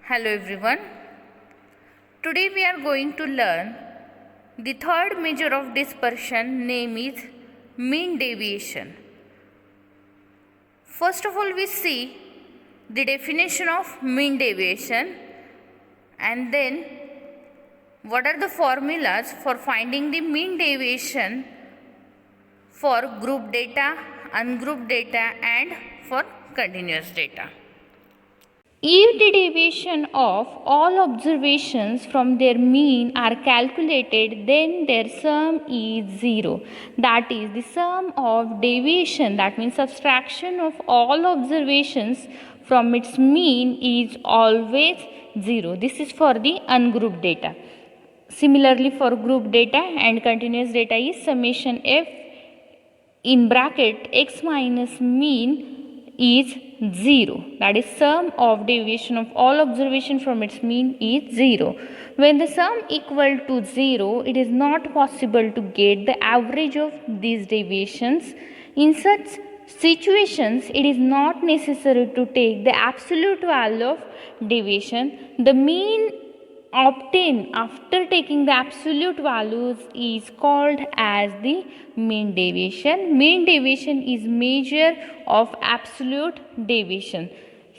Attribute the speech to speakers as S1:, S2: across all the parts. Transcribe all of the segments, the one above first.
S1: Hello everyone. Today we are going to learn the third measure of dispersion, name is mean deviation. First of all, we see the definition of mean deviation and then what are the formulas for finding the mean deviation for group data, ungrouped data and for continuous data. If the deviation of all observations from their mean are calculated, then their sum is 0. That is, the sum of deviation, that means subtraction of all observations from its mean is always 0. This is for the ungrouped data. Similarly, for group data and continuous data is summation f in bracket x minus mean is 0. That is, sum of deviation of all observation from its mean is 0. When the sum equal to 0, it is not possible to get the average of these deviations. In such situations, it is not necessary to take the absolute value of deviation. The mean obtained after taking the absolute values is called as the mean deviation. Mean deviation is measure of absolute deviation.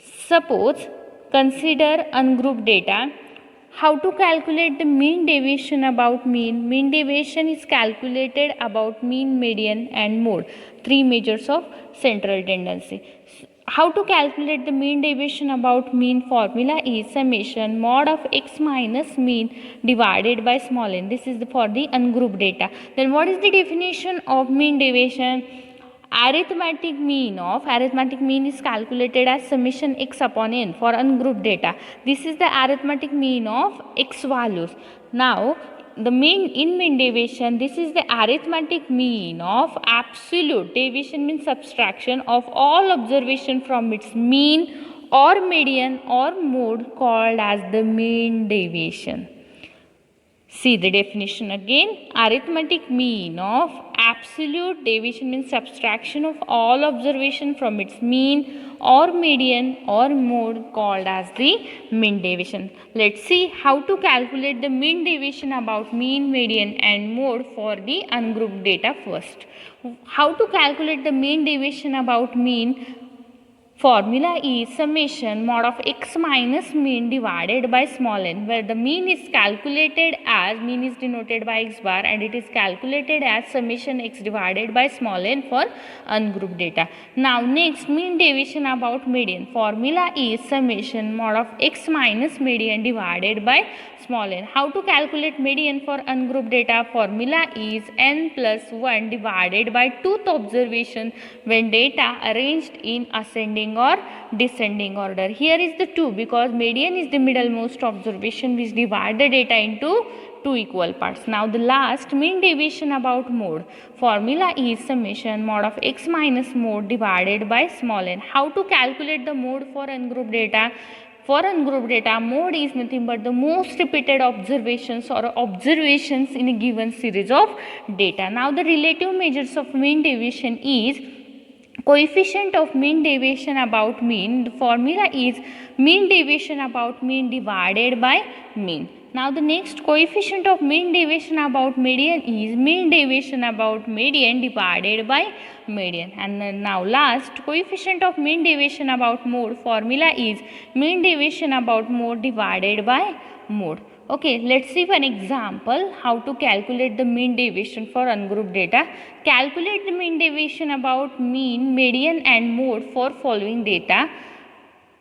S1: Suppose consider ungrouped data. How to calculate the mean deviation about mean? Mean deviation is calculated about mean, median and mode, three measures of central tendency. How to calculate the mean deviation about mean? Formula is summation mod of x minus mean divided by small n. This is for the ungrouped data. Then what is the definition of mean deviation? Arithmetic mean is calculated as summation x upon n for ungrouped data. This is the arithmetic mean of x values. Now the mean deviation, this is the arithmetic mean of absolute deviation, means subtraction of all observation from its mean or median or mode, called as the mean deviation. See the definition again. Arithmetic mean of absolute deviation means subtraction of all observation from its mean or median or mode, called as the mean deviation. Let's see how to calculate the mean deviation about mean, median and mode for the ungrouped data first. How to calculate the mean deviation about mean? Formula is summation mod of x minus mean divided by small n, where the mean is calculated as, mean is denoted by x bar and it is calculated as summation x divided by small n for ungrouped data. Now next, mean deviation about median. Formula is summation mod of x minus median divided by small n. How to calculate median for ungrouped data? Formula is n plus 1 divided by 2th observation when data arranged in ascending or descending order. Here is the 2 because median is the middlemost observation which divide the data into two equal parts. Now the last, mean deviation about mode. Formula is summation mod of x minus mode divided by small n. How to calculate the mode for ungrouped data? For ungrouped data, mode is nothing but the most repeated observations or observations in a given series of data. Now the relative measures of mean deviation is coefficient of mean deviation about mean. The formula is mean deviation about mean divided by mean. Now the next, coefficient of mean deviation about median is mean deviation about median divided by median. And then now last, coefficient of mean deviation about mode. Formula is mean deviation about mode divided by mode. Okay, let's see one example how to calculate the mean deviation for ungrouped data. Calculate the mean deviation about mean, median and mode for following data.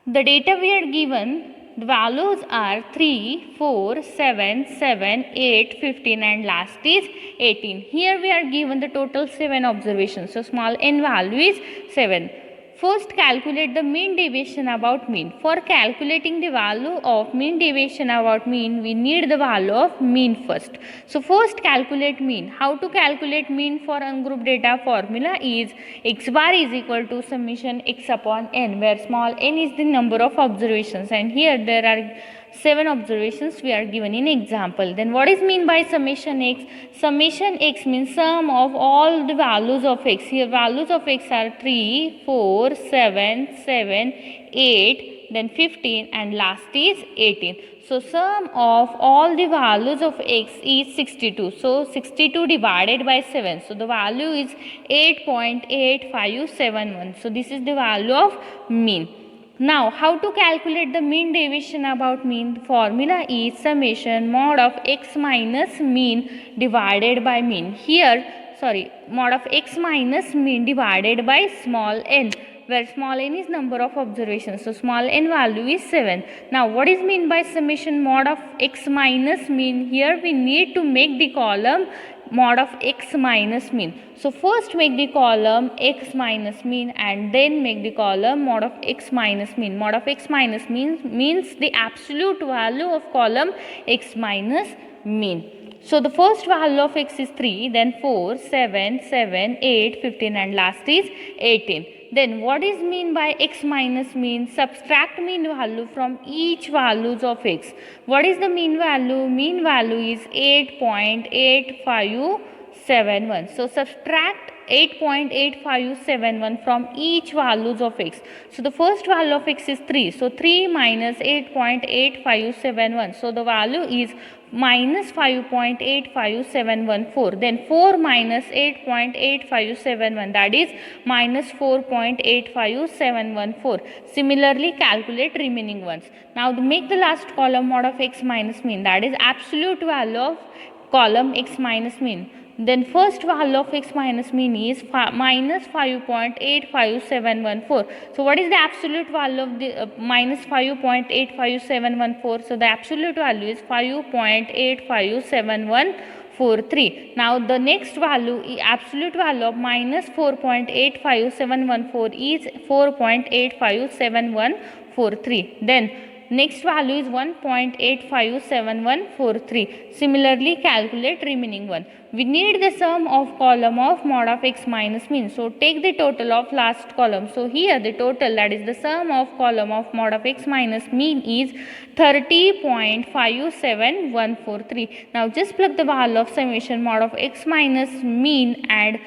S1: The data we are given, the values are 3, 4, 7, 7, 8, 15 and last is 18. Here we are given the total 7 observations. So small n value is 7. First, calculate the mean deviation about mean. For calculating the value of mean deviation about mean, we need the value of mean first. So first calculate mean. How to calculate mean for ungrouped data? Formula is x bar is equal to summation x upon n, where small n is the number of observations and here there are 7 observations we are given in example. Then what is mean by summation x? Summation x means sum of all the values of x. Here values of x are 3, 4, 7, 7, 8, then 15 and last is 18. So sum of all the values of x is 62. So 62 divided by 7. So the value is 8.8571. So this is the value of mean. Now, how to calculate the mean deviation about mean? The formula is summation mod of x minus mean divided by mean. Here, mod of x minus mean divided by small n, where small n is number of observations. So, small n value is 7. Now, what is mean by summation mod of x minus mean? Here we need to make the column mod of x minus mean. So first make the column x minus mean and then make the column mod of x minus mean. Mod of x minus mean means the absolute value of column x minus mean. So the first value of x is 3, then 4, 7, 7, 8, 15 and last is 18. Then what is mean by x minus mean? Subtract mean value from each values of x. What is the mean value? Mean value is 8.8571. So subtract 8.8571 from each values of x. So the first value of x is 3. So 3 minus 8.8571. So the value is minus 5.85714. Then 4 minus 8.8571, that is minus 4.85714. Similarly calculate remaining ones. Now make the last column mod of x minus mean, that is absolute value of column x minus mean. Then first value of x minus mean is minus 5.85714. So what is the absolute value of the minus 5.85714? So the absolute value is 5.85743. Now the next value, absolute value of minus 4.85714 is 4.85743. Then next value is 1.85743. Similarly calculate remaining one. We need the sum of column of mod of x minus mean. So take the total of last column. So here the total, that is the sum of column of mod of x minus mean, is 30.57143. Now just plug the value of summation mod of x minus mean and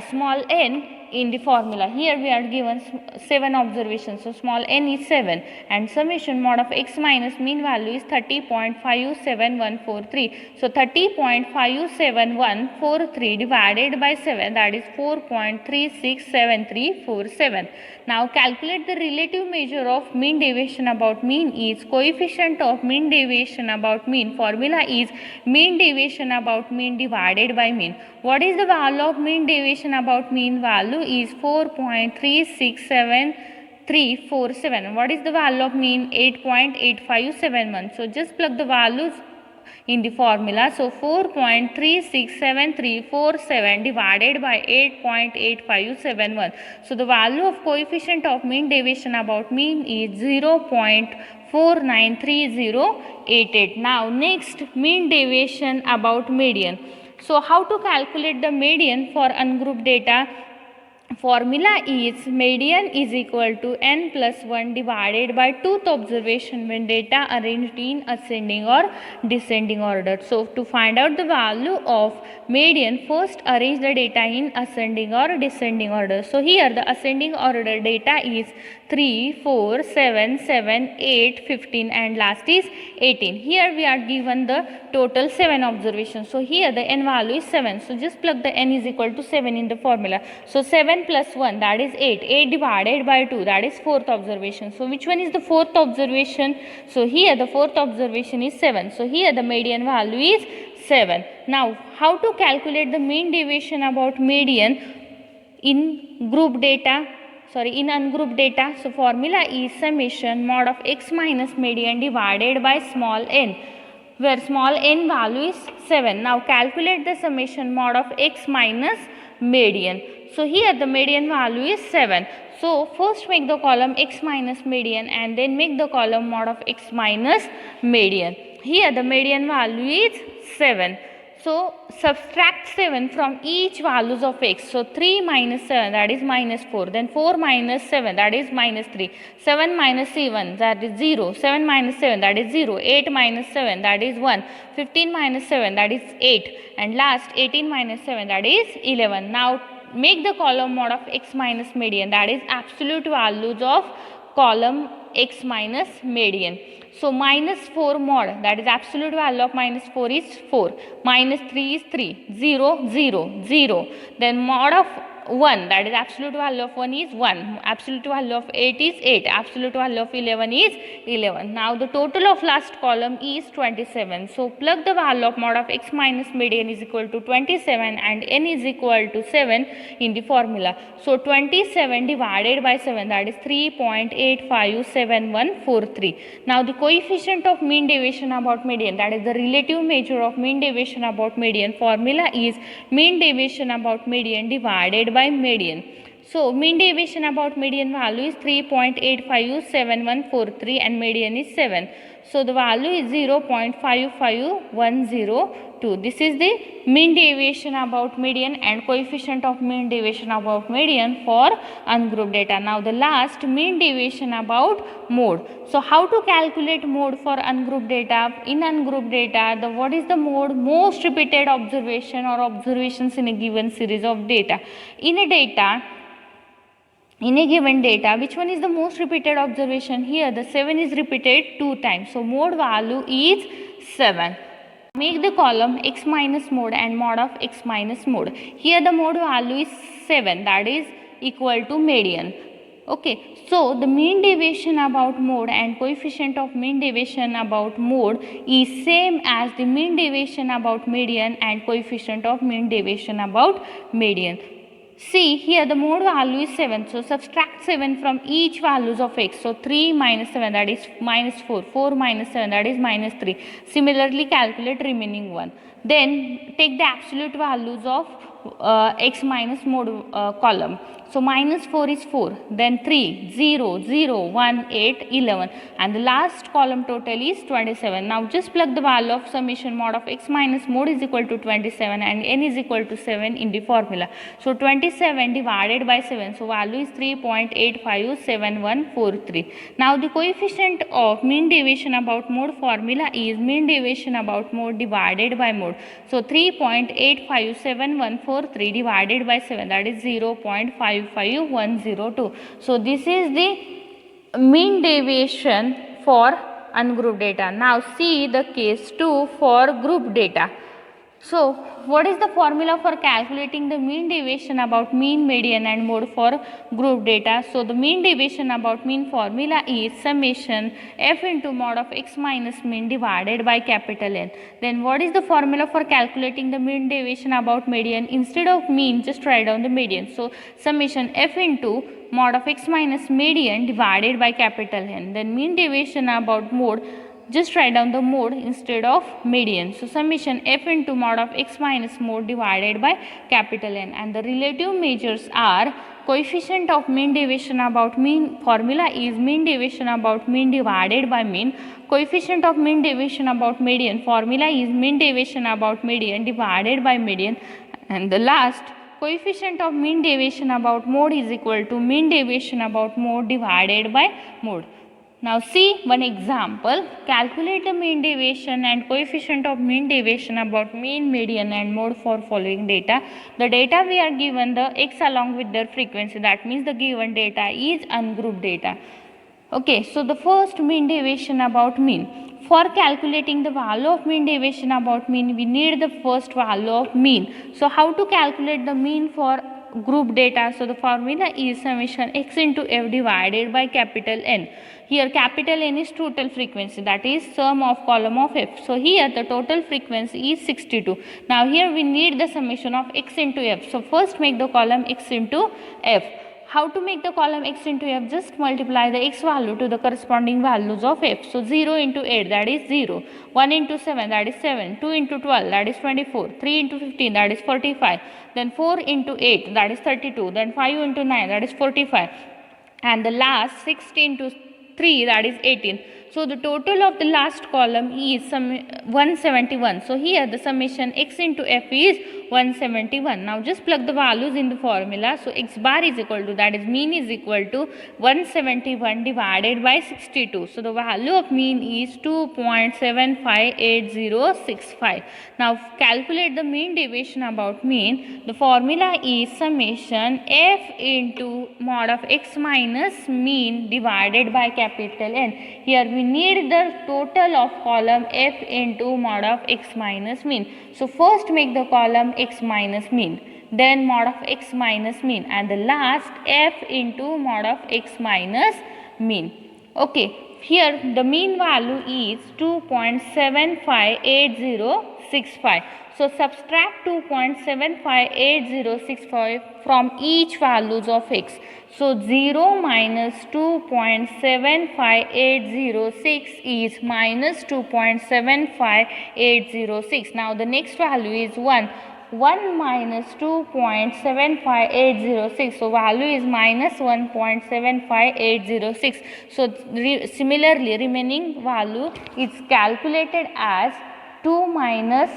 S1: small n in the formula. Here we are given 7 observations. So small n is 7 and summation mod of x minus mean value is 30.57143. So 30.57143 divided by 7, that is 4.367347. Now calculate the relative measure of mean deviation about mean is coefficient of mean deviation about mean. Formula is mean deviation about mean divided by mean. What is the value of mean deviation about mean? Value is 4.367347. What is the value of mean? 8.8571. So just plug the values in the formula. So 4.367347 divided by 8.8571. So the value of coefficient of mean deviation about mean is 0.493088. Now next, mean deviation about median. So how to calculate the median for ungrouped data? Formula is median is equal to n plus 1 divided by 2th observation when data arranged in ascending or descending order. So to find out the value of median, first arrange the data in ascending or descending order. So here the ascending order data is 3, 4, 7, 7, 8, 15 and last is 18. Here we are given the total 7 observations. So here the n value is 7. So just plug the n is equal to 7 in the formula. So 7 plus 1, that is 8. 8 divided by 2, that is 4th observation. So which one is the 4th observation? So here the 4th observation is 7. So here the median value is 7. Now how to calculate the mean deviation about median in group data? In ungrouped data. So formula is summation mod of x minus median divided by small n, where small n value is 7. Now calculate the summation mod of x minus median. So here the median value is 7. So first make the column x minus median and then make the column mod of x minus median. Here the median value is 7. So subtract 7 from each values of x. So 3 minus 7, that is minus 4. Then 4 minus 7, that is minus 3. 7 minus 7, that is 0. 7 minus 7, that is 0. 8 minus 7, that is 1. 15 minus 7, that is 8. And last 18 minus 7, that is 11. Now make the column mod of x minus median, that is absolute values of column x minus median. So minus 4 mod, that is absolute value of minus 4 is 4, minus 3 is 3, 0, 0, 0. Then mod of 1, that is absolute value of 1 is 1, absolute value of 8 is 8, absolute value of 11 is 11. Now the total of last column is 27. So plug the value of mod of x minus median is equal to 27 and n is equal to 7 in the formula. So 27 divided by 7, that is 3.857143. Now the coefficient of mean deviation about median, that is the relative measure of mean deviation about median, formula is mean deviation about median divided by median. So mean deviation about median value is 3.857143 and median is 7. So the value is 0.55102. This is the mean deviation about median and coefficient of mean deviation about median for ungrouped data. Now the last, mean deviation about mode. So how to calculate mode for ungrouped data? In ungrouped data, what is the mode? Most repeated observation or observations in a given series of data. In a given data, which one is the most repeated observation? Here the 7 is repeated 2 times. So mode value is 7. Make the column x minus mode and mod of x minus mode. Here the mode value is 7, that is equal to median. Okay, so the mean deviation about mode and coefficient of mean deviation about mode is same as the mean deviation about median and coefficient of mean deviation about median. See, here the mode value is 7. So subtract 7 from each values of x. So 3 minus 7, that is minus 4. 4 minus 7, that is minus 3. Similarly calculate remaining one. Then take the absolute values of x minus mode column. So minus 4 is 4, then 3, 0, 0, 1, 8, 11, and the last column total is 27. Now just plug the value of summation mod of x minus mode is equal to 27 and n is equal to 7 in the formula. So 27 divided by 7, so value is 3.857143. Now the coefficient of mean deviation about mode formula is mean deviation about mode divided by mode. So 3.857143 divided by 7, that is 0.55102. So this is the mean deviation for ungrouped data. Now see the case 2 for group data. So what is the formula for calculating the mean deviation about mean, median and mode for group data? So the mean deviation about mean formula is summation f into mod of x minus mean divided by capital N. Then what is the formula for calculating the mean deviation about median? Instead of mean, just write down the median. So summation f into mod of x minus median divided by capital N. Then mean deviation about mode, just write down the mode instead of median. So summation f into mod of x minus mode divided by capital N, and the relative measures are coefficient of mean deviation about mean, formula is mean deviation about mean divided by mean. Coefficient of mean deviation about median, formula is mean deviation about median divided by median, and the last, coefficient of mean deviation about mode is equal to mean deviation about mode divided by mode. Now see one example. Calculate the mean deviation and coefficient of mean deviation about mean, median and mode for following data. The data we are given the x along with their frequency, that means the given data is ungrouped data. Okay, so the first mean deviation about mean. For calculating the value of mean deviation about mean, we need the first value of mean. So how to calculate the mean for group data? So the formula is summation x into f divided by capital N. Here capital N is total frequency, that is sum of column of f. So here the total frequency is 62. Now here we need the summation of x into f. So first make the column x into f. How to make the column x into f? Just multiply the x value to the corresponding values of f. So 0 into 8, that is 0. 1 into 7, that is 7. 2 into 12, that is 24. 3 into 15, that is 45. Then 4 into 8, that is 32. Then 5 into 9, that is 45. And the last 16 into 3, that is 18. So the total of the last column is 171. So here the summation x into f is 171. Now just plug the values in the formula. So x bar is equal to, that is mean, is equal to 171 divided by 62. So the value of mean is 2.758065. Now calculate the mean deviation about mean. The formula is summation f into mod of x minus mean divided by capital N. Here we need the total of column f into mod of x minus mean. So first make the column x minus mean, then mod of x minus mean, and the last f into mod of x minus mean. Okay, here the mean value is 2.758065. So subtract 2.758065 from each values of x. So 0 minus 2.75806 is minus 2.75806. Now the next value is 1. 1 minus 2.75806. So value is minus 1.75806. So similarly remaining value is calculated as 2 minus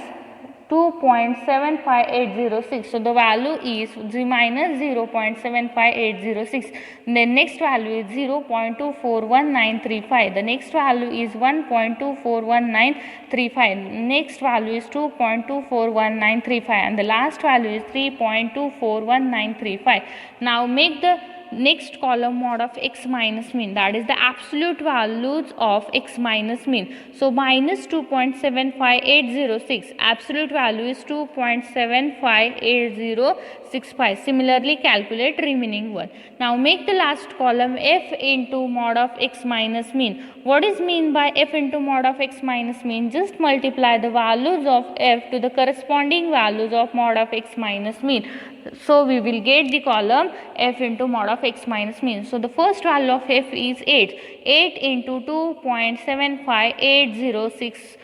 S1: 2.75806. So the value is minus 0.75806. The next value is 0.241935. The next value is 1.241935. Next value is 2.241935, and the last value is 3.241935. Now make the next column mod of x minus mean, that is the absolute values of x minus mean. So minus 2.75806, absolute value is 2.75865. Similarly calculate remaining one. Now make the last column f into mod of x minus mean. What is mean by f into mod of x minus mean? Just multiply the values of f to the corresponding values of mod of x minus mean. So we will get the column f into mod of x minus mean. So the first value of f is 8. 8 into 2.75806.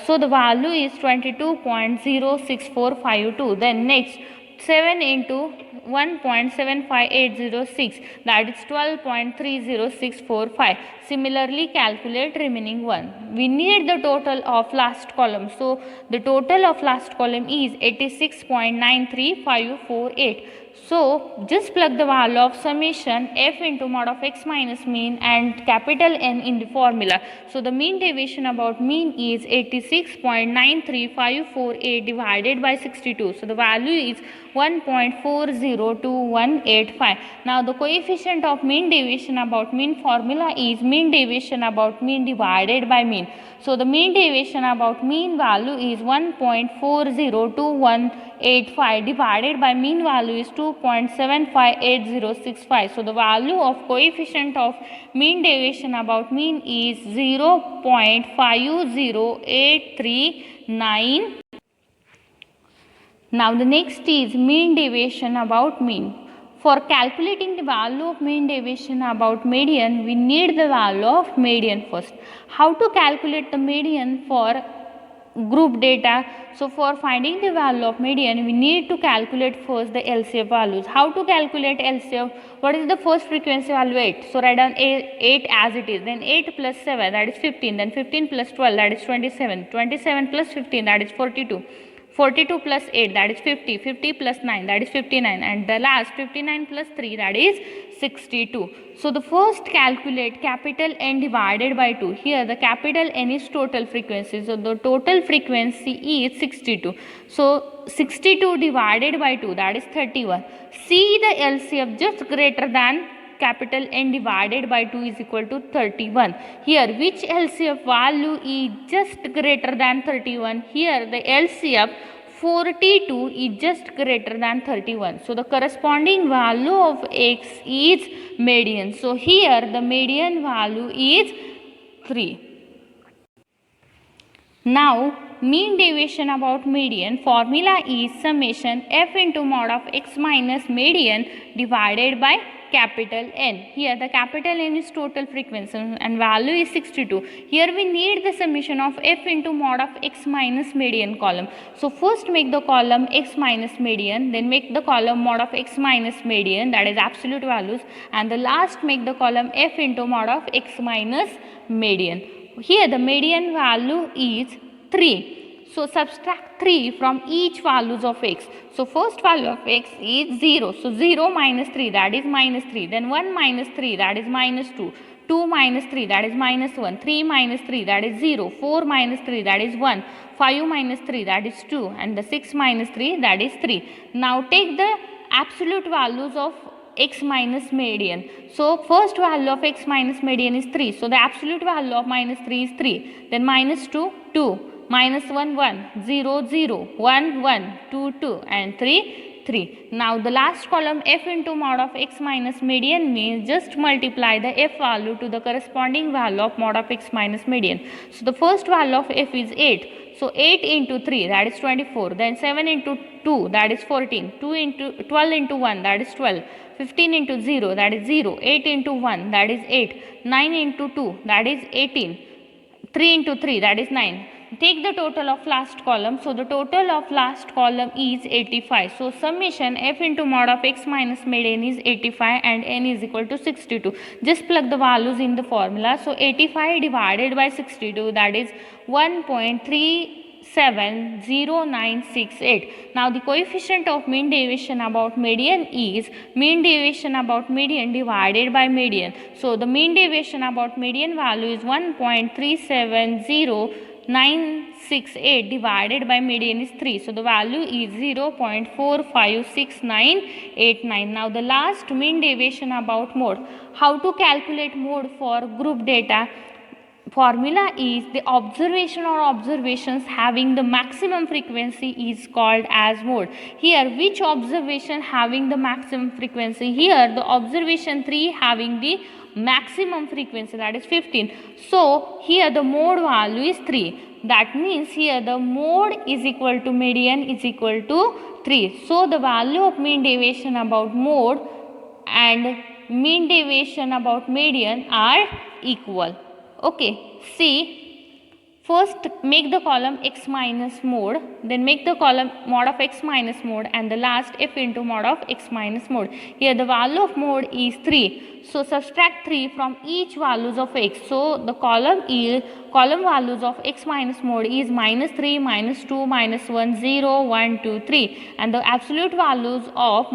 S1: So the value is 22.06452. Then next 7 into 1.75806, that is 12.30645. Similarly calculate remaining one. We need the total of last column. So the total of last column is 86.93548. So just plug the value of summation f into mod of x minus mean and capital N in the formula. So the mean deviation about mean is 86.93548 divided by 62. So the value is 1.402185. Now the coefficient of mean deviation about mean formula is mean deviation about mean divided by mean. So the mean deviation about mean value is 1.402185 divided by mean value is 2.758065. So the value of coefficient of mean deviation about mean is 0.50839. Now the next is mean deviation about mean. For calculating the value of mean deviation about median, we need the value of median first. How to calculate the median for group data? So for finding the value of median, we need to calculate first the LCF values. How to calculate LCF? What is the first frequency value? 8. So write down 8 as it is. Then 8 plus 7, that is 15. Then 15 plus 12, that is 27. 27 plus 15, that is 42. 42 plus 8, that is 50. 50 plus 9, that is 59. And the last 59 plus 3, that is 62. So the first calculate capital N divided by 2. Here the capital N is total frequency. So the total frequency is 62. So 62 divided by 2, that is 31. See the LCF just greater than capital N divided by 2 is equal to 31. Here which LCF value is just greater than 31? Here the LCF 42 is just greater than 31. So the corresponding value of x is median. So here the median value is 3. Now mean deviation about median formula is summation f into mod of x minus median divided by capital N. Here the capital N is total frequency and value is 62. Here we need the summation of f into mod of x minus median column. So first make the column x minus median, then make the column mod of x minus median, that is absolute values, and the last make the column f into mod of x minus median. Here the median value is 3. So subtract 3 from each values of x. So first value of x is 0. So 0 minus 3, that is minus 3. Then 1 minus 3, that is minus 2. 2 minus 3, that is minus 1. 3 minus 3, that is 0. 4 minus 3, that is 1. 5 minus 3, that is 2. And the 6 minus 3, that is 3. Now take the absolute values of x minus median. So first value of x minus median is 3. So the absolute value of minus 3 is 3. Then minus 2, 2. Minus 1, 1, 0, 0, 1, 1, 2, 2 and 3, 3. Now the last column f into mod of x minus median means just multiply the f value to the corresponding value of mod of x minus median. So the first value of f is 8. So 8 into 3, that is 24. Then 7 into 2, that is 14. 12 into 1, that is 12. 15 into 0, that is 0. 8 into 1, that is 8. 9 into 2, that is 18. 3 into 3, that is 9. Take the total of last column. So the total of last column is 85. So summation f into mod of x minus median is 85 and n is equal to 62. Just plug the values in the formula. So 85 divided by 62, that is 1.370968. Now the coefficient of mean deviation about median is mean deviation about median divided by median. So the mean deviation about median value is 1.370968 divided by median is 3. So the value is 0.456989. Now the last mean deviation about mode. How to calculate mode for group data? Formula is the observation or observations having the maximum frequency is called as mode. Here which observation having the maximum frequency? Here the observation 3 having the maximum frequency, that is 15. So here the mode value is 3. That means here the mode is equal to median is equal to 3. So the value of mean deviation about mode and mean deviation about median are equal. Okay, see, first make the column x minus mode, then make the column mod of x minus mode, and the last f into mod of x minus mode. Here the value of mode is 3. So subtract 3 from each values of x. So the column values of x minus mode is minus 3, minus 2, minus 1, 0, 1, 2, 3. And the absolute values of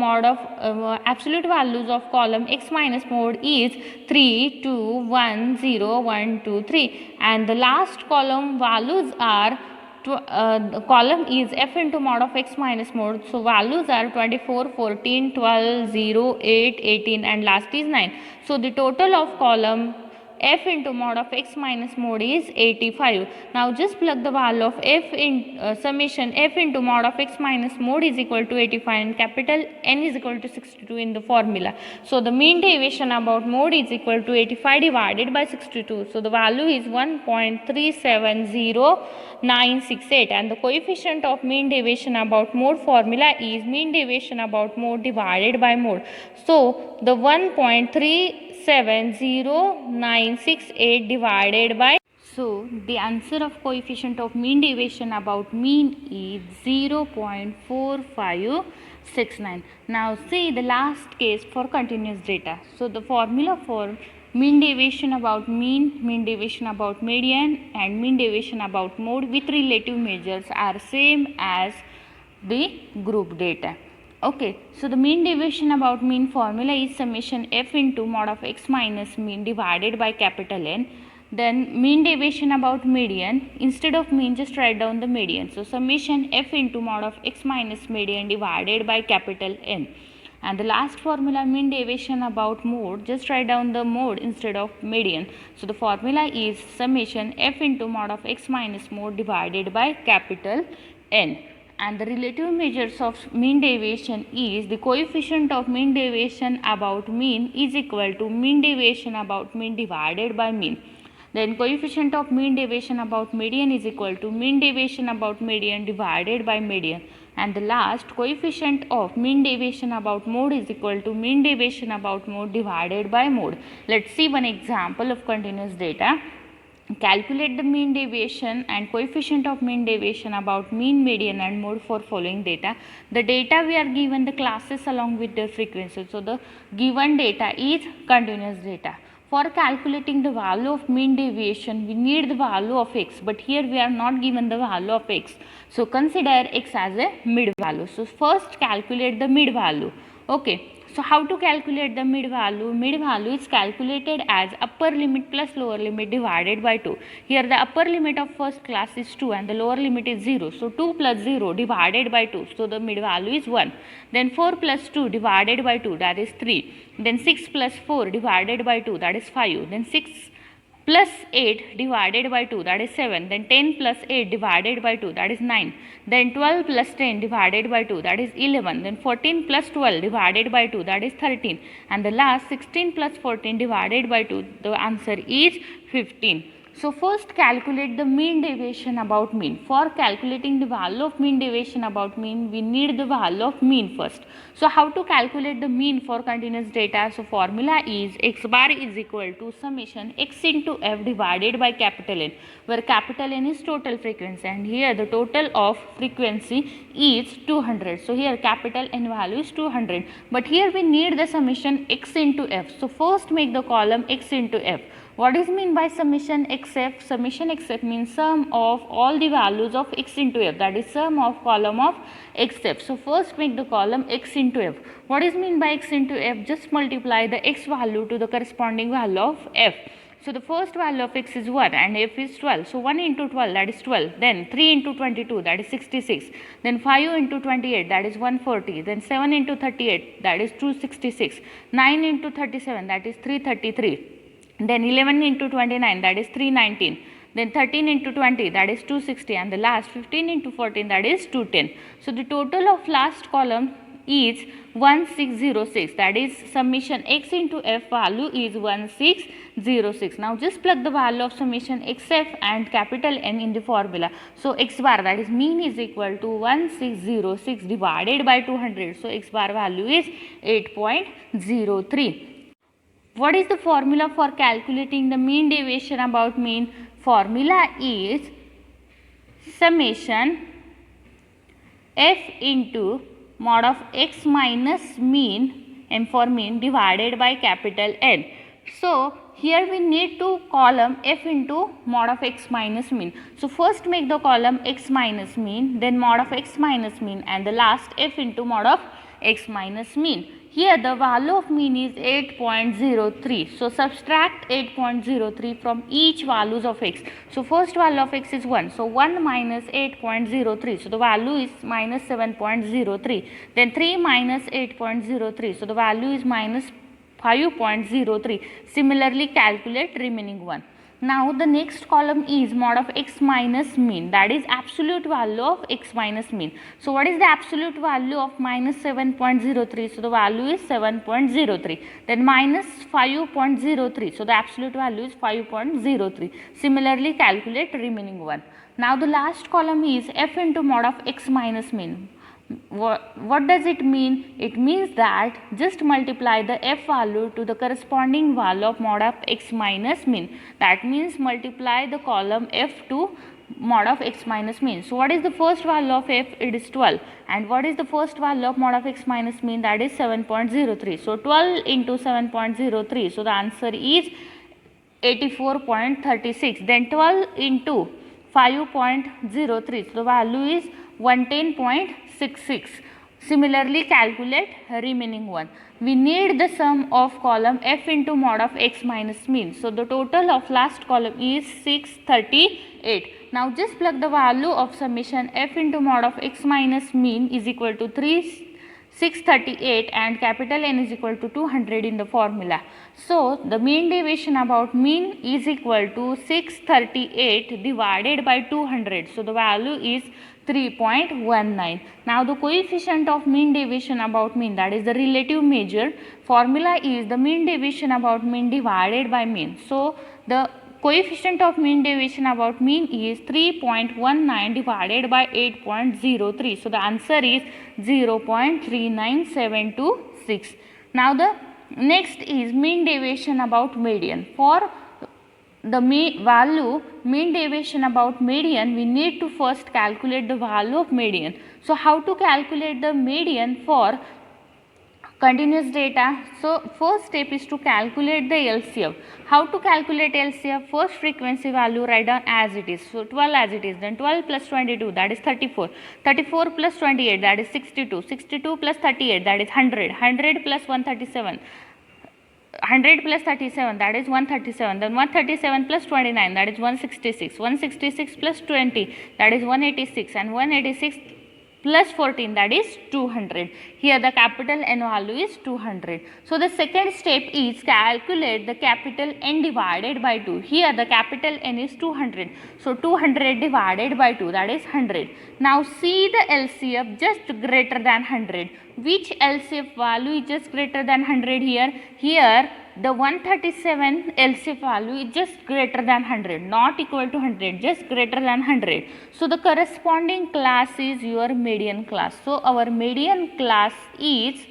S1: column x minus mode is 3, 2, 1, 0, 1, 2, 3. And the last column values are the column is f into mod of x minus mode. So values are 24, 14, 12, 0, 8, 18 and last is 9. So the total of column f into mod of x minus mode is 85. Now just plug the value of f in summation f into mod of x minus mode is equal to 85 and capital N is equal to 62 in the formula. So the mean deviation about mode is equal to 85 divided by 62. So the value is 1.370968 and the coefficient of mean deviation about mode formula is mean deviation about mode divided by mode. So the 1.370968 divided by, so the answer of coefficient of mean deviation about mean is 0.4569. Now see the last case for continuous data. So the formula for mean deviation about mean, mean deviation about median and mean deviation about mode with relative measures are same as the group data. Okay, so the mean deviation about mean formula is summation f into mod of x minus mean divided by capital N. Then mean deviation about median, instead of mean just write down the median. So summation f into mod of x minus median divided by capital N. And the last formula mean deviation about mode, just write down the mode instead of median. So the formula is summation f into mod of x minus mode divided by capital N. And the relative measures of mean deviation is the coefficient of mean deviation about mean is equal to mean deviation about mean divided by mean. Then coefficient of mean deviation about median is equal to mean deviation about median divided by median. and the last coefficient of mean deviation about mode is equal to mean deviation about mode divided by mode. Let's see one example of continuous data. Calculate the mean deviation and coefficient of mean deviation about mean, median and mode for following data. The data we are given the classes along with their frequency. So the given data is continuous data. For calculating the value of mean deviation, we need the value of x, but here we are not given the value of x. So consider x as a mid value. So first calculate the mid value. Okay. So how to calculate the mid value? Mid value is calculated as upper limit plus lower limit divided by 2. Here the upper limit of first class is 2 and the lower limit is 0. So 2 plus 0 divided by 2. So the mid value is 1. Then 4 plus 2 divided by 2, that is 3. Then 6 plus 4 divided by 2, that is 5. Then 6 plus 8 divided by 2, that is 7. Then 10 plus 8 divided by 2, that is 9. Then 12 plus 10 divided by 2, that is 11. Then 14 plus 12 divided by 2, that is 13. And the last 16 plus 14 divided by 2, the answer is 15. So first calculate the mean deviation about mean. For calculating the value of mean deviation about mean, we need the value of mean first. So how to calculate the mean for continuous data? So formula is x bar is equal to summation x into f divided by capital N, where capital N is total frequency and here the total of frequency is 200. So here capital N value is 200, but here we need the summation x into f. So first make the column x into f. What is mean by summation xf? Summation xf means sum of all the values of x into f, that is sum of column of xf. So first make the column x into f. What is mean by x into f? Just multiply the x value to the corresponding value of f. So the first value of x is 1 and f is 12. So 1 into 12, that is 12. Then 3 into 22, that is 66. Then 5 into 28, that is 140. Then 7 into 38, that is 266. 9 into 37, that is 333. Then 11 into 29, that is 319. Then 13 into 20, that is 260. And the last 15 into 14, that is 210. So the total of last column is 1606. That is summation x into f value is 1606. Now just plug the value of summation xf and capital N in the formula. So x bar, that is mean, is equal to 1606 divided by 200. So x bar value is 8.03. What is the formula for calculating the mean deviation about mean? Formula is summation f into mod of x minus mean, m for mean, divided by capital N. So here we need to column f into mod of x minus mean. So first make the column x minus mean, then mod of x minus mean, and the last f into mod of x minus mean. Here the value of mean is 8.03. So subtract 8.03 from each values of x. So first value of x is 1. So 1 minus 8.03. So the value is minus 7.03. Then 3 minus 8.03. So the value is minus 5.03. Similarly calculate remaining one. Now the next column is mod of x minus mean, that is absolute value of x minus mean. So what is the absolute value of minus 7.03? So the value is 7.03. Then minus 5.03. So the absolute value is 5.03. Similarly calculate remaining one. Now the last column is f into mod of x minus mean. What does it mean? It means that just multiply the f value to the corresponding value of mod of x minus mean. That means multiply the column f to mod of x minus mean. So what is the first value of f? It is 12. And what is the first value of mod of x minus mean? That is 7.03. So 12 into 7.03. So the answer is 84.36. Then 12 into 5.03. So the value is 110.66. Similarly calculate remaining one. We need the sum of column f into mod of x minus mean. So the total of last column is 638. Now just plug the value of summation f into mod of x minus mean is equal to 638 and capital N is equal to 200 in the formula. So the mean deviation about mean is equal to 638 divided by 200. So the value is 3.19. Now the coefficient of mean deviation about mean, that is the relative measure, formula is the mean deviation about mean divided by mean. So the coefficient of mean deviation about mean is 3.19 divided by 8.03. So the answer is 0.39726. Now the next is mean deviation about median. For the value mean deviation about median, we need to first calculate the value of median. So how to calculate the median for continuous data? So first step is to calculate the LCF. How to calculate LCF? First frequency value write down as it is. So 12 as it is, then 12 plus 22 that is 34, 34 plus 28 that is 62, 62 plus 38 that is 100, 100 plus 137, 100 plus 37 that is 137, then 137 plus 29 that is 166, 166 plus 20 that is 186, and 186 plus 14 that is 200. Here the capital N value is 200. So the second step is calculate the capital N divided by 2. Here the capital N is 200. So 200 divided by 2 that is 100. Now see the LCF just greater than 100. Which LCF value is just greater than 100 here? Here the 137 LCF value is just greater than 100, not equal to 100, just greater than 100. So the corresponding class is your median class. So our median class is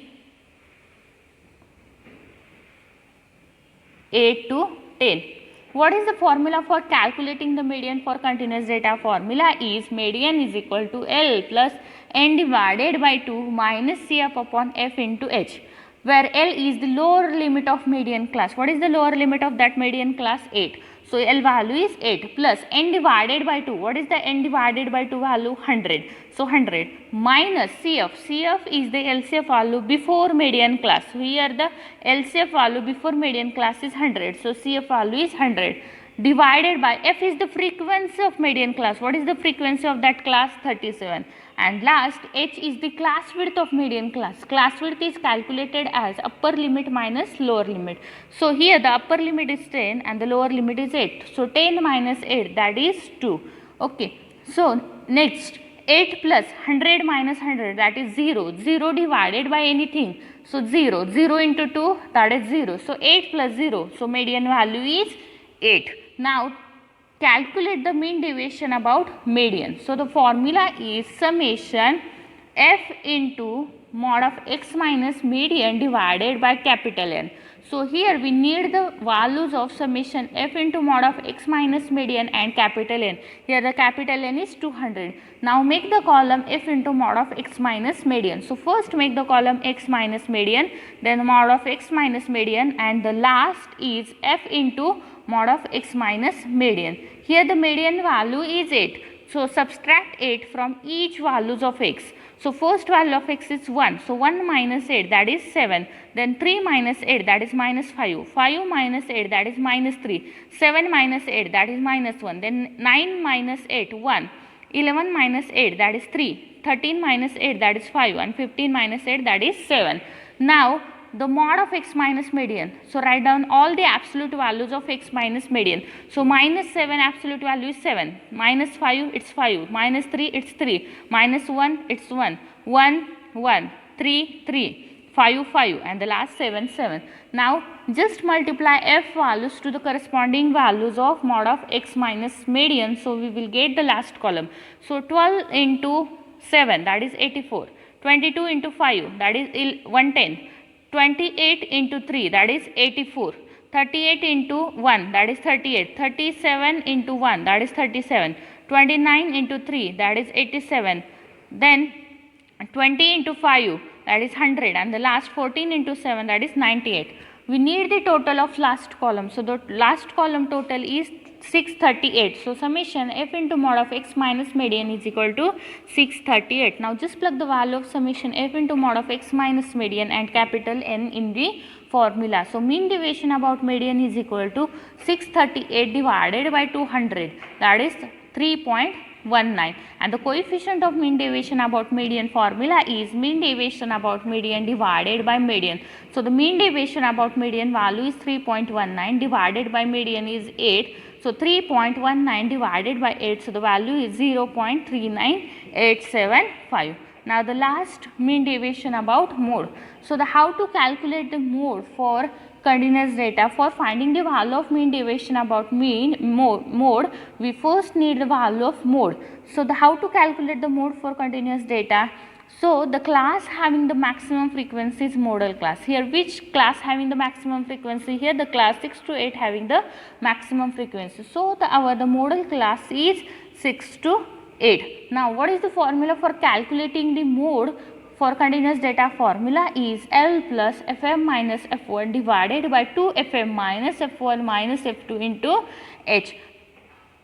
S1: 8 to 10. What is the formula for calculating the median for continuous data? Formula is median is equal to L plus N divided by 2 minus CF upon F into H, where L is the lower limit of median class. What is the lower limit of that median class? 8. So L value is 8 plus N divided by 2. What is the N divided by 2 value? 100. So 100 minus CF. CF is the LCF value before median class. Here the LCF value before median class is 100. So CF value is 100 divided by F is the frequency of median class. What is the frequency of that class? 37. And last, H is the class width of median class. Class width is calculated as upper limit minus lower limit. So here the upper limit is 10 and the lower limit is 8. So 10 minus 8 that is 2. Okay. So next 8 plus 100 minus 100 that is 0. 0 divided by anything. So 0. 0 into 2 that is 0. So 8 plus 0. So median value is 8. Now calculate the mean deviation about median. So the formula is summation F into mod of x minus median divided by capital N. So here we need the values of summation F into mod of x minus median and capital N. Here the capital N is 200. Now make the column F into mod of x minus median. So first make the column x minus median, then mod of x minus median, and the last is F into mod of x minus median. Here the median value is 8. So subtract 8 from each values of x. So first value of x is 1. So 1 minus 8 that is 7. Then 3 minus 8 that is minus 5. 5 minus 8 that is minus 3. 7 minus 8 that is minus 1. Then 9 minus 8 1. 11 minus 8 that is 3. 13 minus 8 that is 5. And 15 minus 8 that is 7. Now the mod of x minus median. So write down all the absolute values of x minus median. So minus 7 absolute value is 7. Minus 5 it's 5. Minus 3 it's 3. Minus 1 it's 1. 1 1. 3 3. 5 5. And the last 7 7. Now just multiply f values to the corresponding values of mod of x minus median. So we will get the last column. So 12 into 7 that is 84. 22 into 5 that is 110. 28 into 3 that is 84. 38 into 1 that is 38. 37 into 1 that is 37. 29 into 3 that is 87. Then 20 into 5 that is 100, and the last 14 into 7 that is 98. We need the total of last column. So the last column total is 638. So summation f into mod of x minus median is equal to 638. Now just plug the value of summation f into mod of x minus median and capital N in the formula. So mean deviation about median is equal to 638 divided by 200, that is 3.19, and the coefficient of mean deviation about median formula is mean deviation about median divided by median. So the mean deviation about median value is 3.19 divided by median is 8. So 3.19 divided by 8, so the value is 0.39875. Now the last mean deviation about mode. So the how to calculate the mode for continuous data. For finding the value of mean deviation about mean mode, we first need the value of mode. So how to calculate the mode for continuous data? So the class having the maximum frequency is modal class. Here which class having the maximum frequency? Here the class 6 to 8 having the maximum frequency. So the modal class is 6 to 8. Now what is the formula for calculating the mode for continuous data? Formula is L plus Fm minus F1 divided by 2 Fm minus F1 minus F2 into H,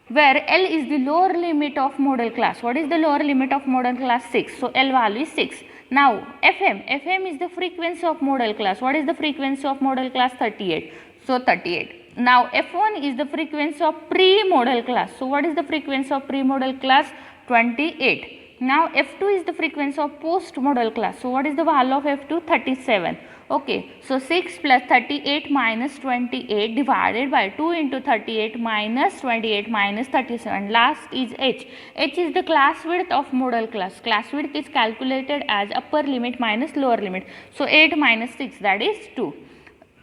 S1: where L is the lower limit of modal class. What is the lower limit of modal class? 6. So L value is 6. Now Fm is the frequency of modal class. What is the frequency of modal class? 38. So 38. Now F1 is the frequency of pre-modal class. So what is the frequency of pre-modal class? 28. Now F2 is the frequency of post-modal class. So what is the value of F2? 37. Okay, so 6 plus 38 minus 28 divided by 2 into 38 minus 28 minus 37. Last is H. H is the class width of modal class. Class width is calculated as upper limit minus lower limit. So 8 minus 6, that is 2.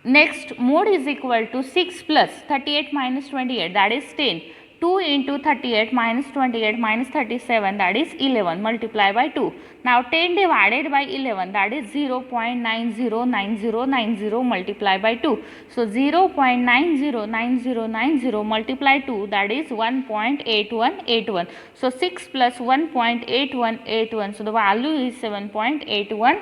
S1: Next, mode is equal to 6 plus 38 minus 28, that is 10. 2 into 38 minus 28 minus 37, that is 11, multiply by 2. Now 10 divided by 11, that is 0.909090 multiply by 2. So 0.909090 multiply 2, that is 1.8181. So 6 plus 1.8181, so the value is 7.8181.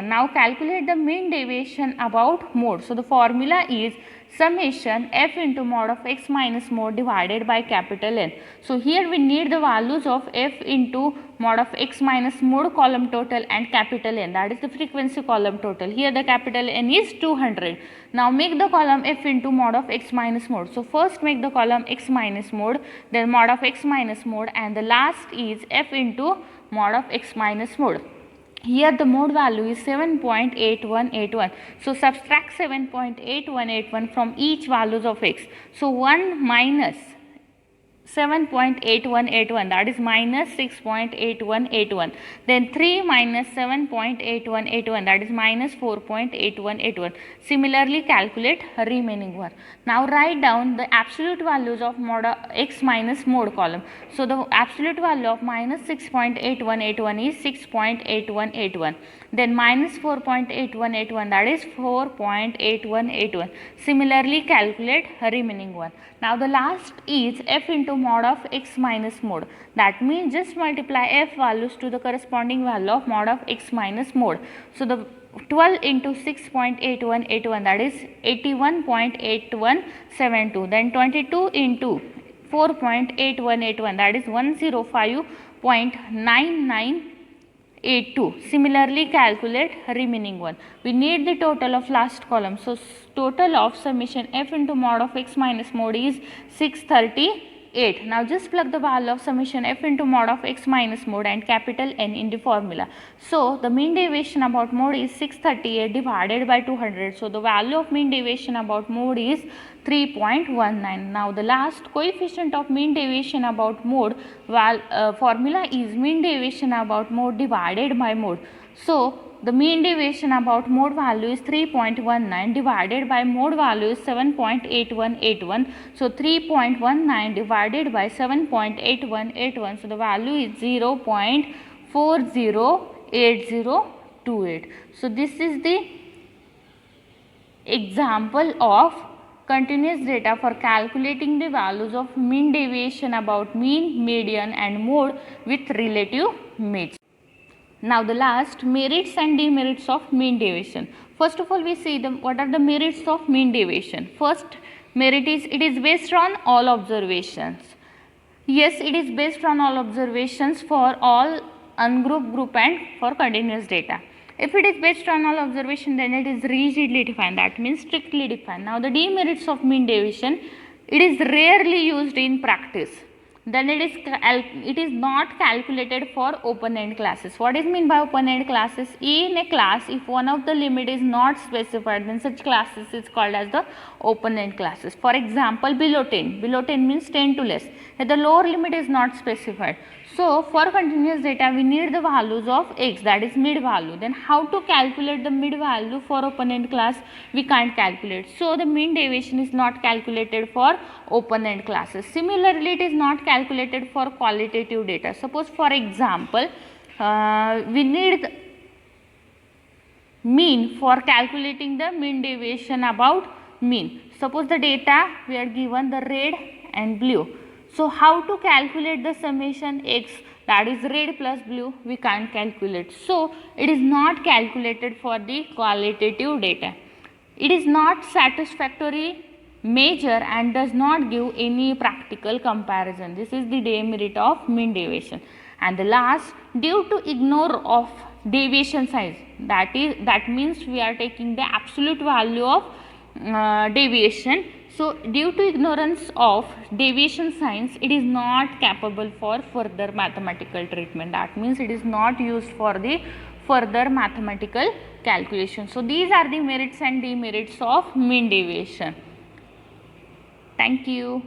S1: Now calculate the mean deviation about mode. So the formula is summation f into mod of x minus mode divided by capital N. So here we need the values of f into mod of x minus mode column total and capital N, that is the frequency column total. Here the capital N is 200. Now make the column f into mod of x minus mode. So first make the column x minus mode, then mod of x minus mode, and the last is f into mod of x minus mode. Here the mode value is 7.8181. So subtract 7.8181 from each values of x. So 1 minus 7.8181, that is minus 6.8181. Then 3 minus 7.8181, that is minus 4.8181. Similarly calculate remaining one. Now write down the absolute values of mod x minus mode column. So the absolute value of minus 6.8181 is 6.8181. Then minus 4.8181, that is 4.8181. Similarly calculate remaining one. Now the last is f into mod of x minus mode. That means just multiply f values to the corresponding value of mod of x minus mode. So the 12 into 6.8181, that is 81.8172. Then 22 into 4.8181, that is 105.9982. Similarly calculate remaining one. We need the total of last column. So total of summation f into mod of x minus mode is 638. Now just plug the value of summation f into mod of x minus mode and capital N in the formula. So the mean deviation about mode is 638 divided by 200. So the value of mean deviation about mode is 3.19. Now the last coefficient of mean deviation about mode formula is mean deviation about mode divided by mode. So the mean deviation about mode value is 3.19 divided by mode value is 7.8181. So 3.19 divided by 7.8181. So the value is 0.408028. So this is the example of continuous data for calculating the values of mean deviation about mean, median and mode with relative means. Now the last, merits and demerits of mean deviation. First of all we see what are the merits of mean deviation. First merit is it is based on all observations. Yes, it is based on all observations for all ungrouped group and for continuous data. If it is based on all observation, then it is rigidly defined, that means strictly defined. Now the demerits of mean deviation, it is rarely used in practice. Then it is not calculated for open-end classes. What is mean by open-end classes? In a class, if one of the limit is not specified, then such classes is called as the open-end classes. For example, below 10. Below 10 means 10 to less. The lower limit is not specified. So for continuous data, we need the values of x, that is mid value. Then how to calculate the mid value for open-end class? We can't calculate. So the mean deviation is not calculated for open-end classes. Similarly, it is not calculated for qualitative data. Suppose for example, we need mean for calculating the mean deviation about mean. Suppose the data we are given the red and blue. So how to calculate the summation x, that is red plus blue? We can't calculate. So it is not calculated for the qualitative data. It is not satisfactory measure and does not give any practical comparison. This is the demerit of mean deviation. And the last, due to ignore of deviation size, that means we are taking the absolute value of deviation. So due to ignorance of deviation signs, it is not capable for further mathematical treatment. That means it is not used for the further mathematical calculation. So these are the merits and demerits of mean deviation. Thank you.